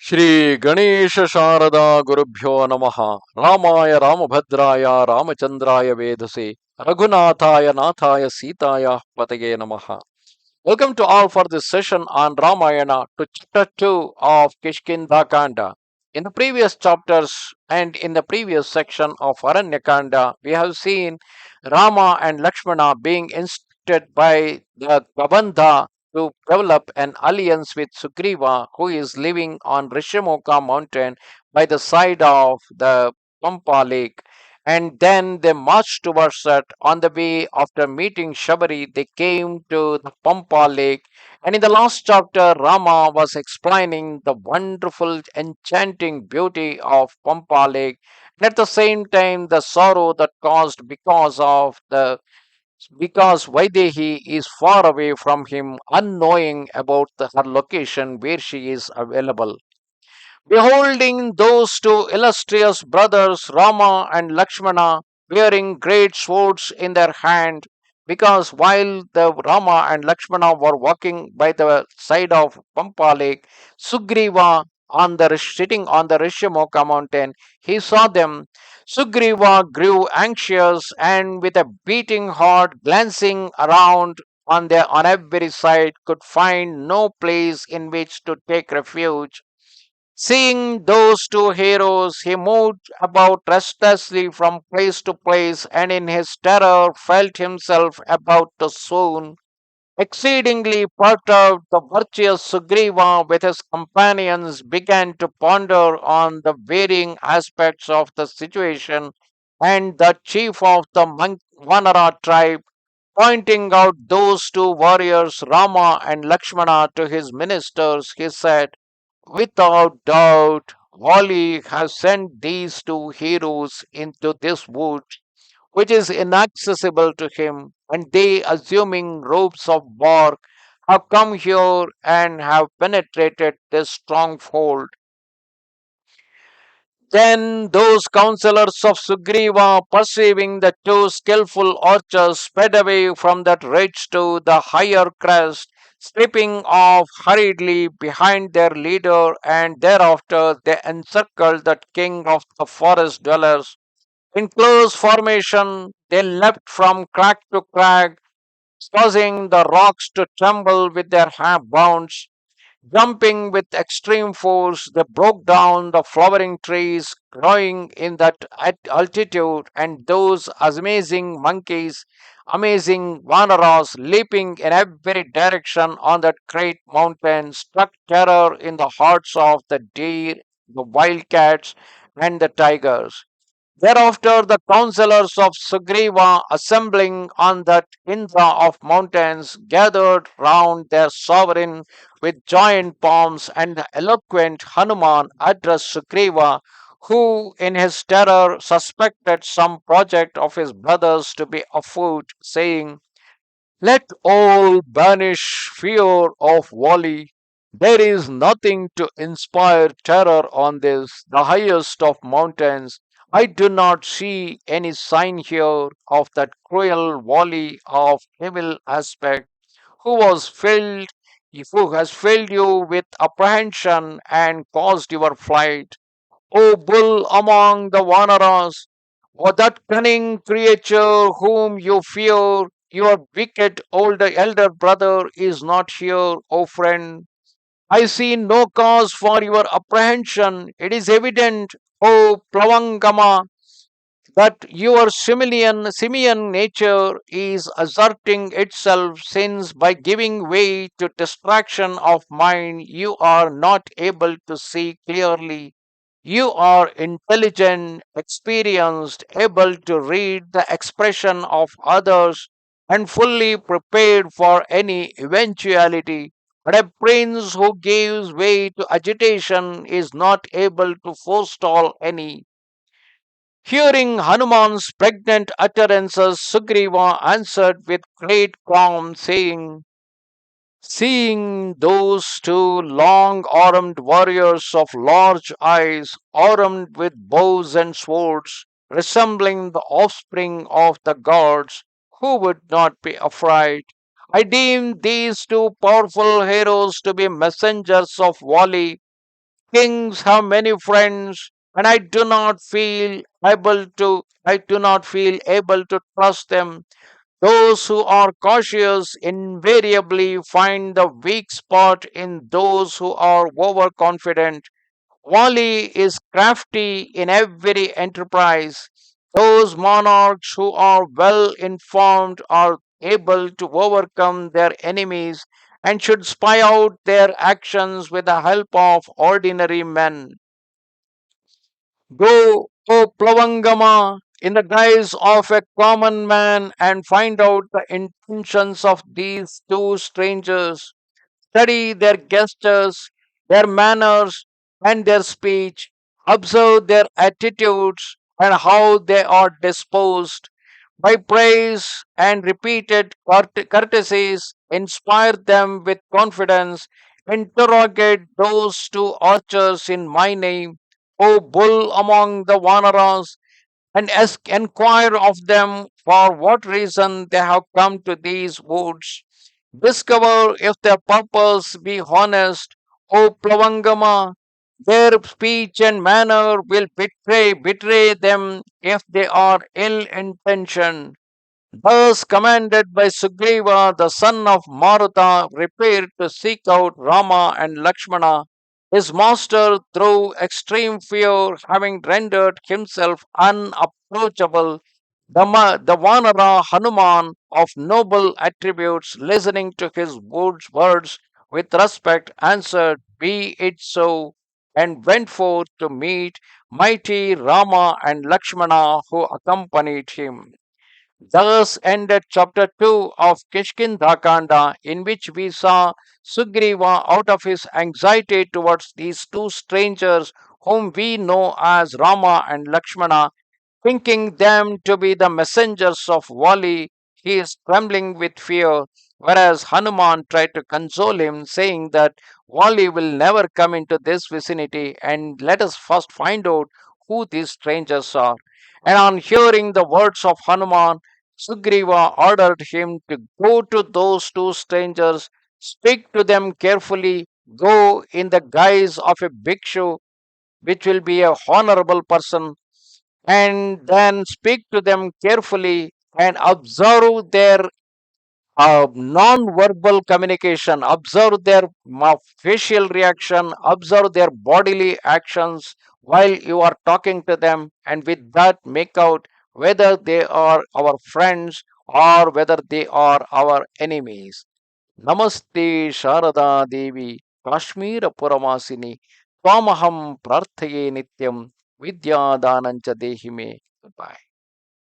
Shri Ganesha Sharada Gurubhyo Namaha Ramaya Ramabhadraya Ramachandraya Vedase Raghunathaya Nathaya Sitaya Patage Namaha. Welcome to all for this session on Ramayana to chapter 2 of Kishkindha Kanda. In the previous chapters and in the previous section of Aranyakanda, we have seen Rama and Lakshmana being instructed by the Gabandha to develop an alliance with Sugriva, who is living on Rishamoka mountain by the side of the Pampa Lake. And then they marched towards it. On the way, after meeting Shabari, they came to the Pampa Lake. And in the last chapter, Rama was explaining the wonderful, enchanting beauty of Pampa Lake, and at the same time, the sorrow that caused because Vaidehi is far away from him, unknowing about her location where she is available. Beholding those two illustrious brothers, Rama and Lakshmana, bearing great swords in their hand, because while the Rama and Lakshmana were walking by the side of Pampa Lake, Sugriva sitting on the Rishamoka mountain, he saw them. Sugriva grew anxious and with a beating heart, glancing around on every side, could find no place in which to take refuge. Seeing those two heroes, he moved about restlessly from place to place, and in his terror felt himself about to swoon. Exceedingly perturbed, the virtuous Sugriva with his companions began to ponder on the varying aspects of the situation, and the chief of the Vanara tribe, pointing out those two warriors, Rama and Lakshmana, to his ministers, he said, "Without doubt, Vali has sent these two heroes into this wood, which is inaccessible to him, and they, assuming robes of bark, have come here and have penetrated this stronghold." Then those counsellors of Sugriva, perceiving the two skilful archers, sped away from that ridge to the higher crest, slipping off hurriedly behind their leader, and thereafter they encircled that king of the forest dwellers. In close formation, they leapt from crag to crag, causing the rocks to tremble with their bounds. Jumping with extreme force, they broke down the flowering trees growing in that altitude, and those amazing vanaras leaping in every direction on that great mountain, struck terror in the hearts of the deer, the wildcats, and the tigers. Thereafter, the counsellors of Sugriva, assembling on that Indra of mountains, gathered round their sovereign with joined palms, and the eloquent Hanuman addressed Sugriva, who in his terror suspected some project of his brothers to be afoot, saying, "Let all banish fear of Vali. There is nothing to inspire terror on this, the highest of mountains. I do not see any sign here of that cruel Vali of evil aspect, who was filled who has filled you with apprehension and caused your flight. O bull among the Vanaras, or that cunning creature whom you fear, your wicked elder brother is not here, O friend. I see no cause for your apprehension. It is evident, O Plavangama, that your simian nature is asserting itself, since by giving way to distraction of mind you are not able to see clearly. You are intelligent, experienced, able to read the expression of others, and fully prepared for any eventuality. But a prince who gives way to agitation is not able to forestall any. Hearing Hanuman's pregnant utterances, Sugriva answered with great calm, saying, "Seeing those two long armed warriors of large eyes, armed with bows and swords, resembling the offspring of the gods, who would not be afraid? I deem these two powerful heroes to be messengers of Vali, Kings have many friends, and I do not feel able to trust them. Those who are cautious invariably find the weak spot in those who are overconfident. Wali is crafty in every enterprise. Those monarchs who are well informed are able to overcome their enemies and should spy out their actions with the help of ordinary men. Go, O Plavangama, in the guise of a common man and find out the intentions of these two strangers. Study their gestures, their manners, and their speech. Observe their attitudes and how they are disposed. By praise and repeated courtesies, inspire them with confidence. Interrogate those two archers in my name, O bull among the Vanaras, and inquire of them for what reason they have come to these woods. Discover if their purpose be honest, O Plavangama. Their speech and manner will betray them if they are ill intentioned. Thus commanded by Sugriva, the son of Maruta, prepared to seek out Rama and Lakshmana. His master, through extreme fear, having rendered himself unapproachable, the Vanara Hanuman of noble attributes, listening to his words with respect, answered, "Be it so," and went forth to meet mighty Rama and Lakshmana who accompanied him. Thus ended chapter 2 of Kishkindha Kanda, in which we saw Sugriva, out of his anxiety towards these two strangers whom we know as Rama and Lakshmana, thinking them to be the messengers of Vali, he is trembling with fear, whereas Hanuman tried to console him, saying that Vali will never come into this vicinity, and let us first find out who these strangers are. And on hearing the words of Hanuman, Sugriva ordered him to go to those two strangers, speak to them carefully, go in the guise of a bhikshu, which will be a honorable person, and then speak to them carefully and observe their non-verbal communication, observe their facial reaction, observe their bodily actions while you are talking to them, and with that make out whether they are our friends or whether they are our enemies. Namaste Sharada Devi Kashmira Puramasini Twamaham Prarthaye Nityam Vidya Danancha Dehime. Goodbye.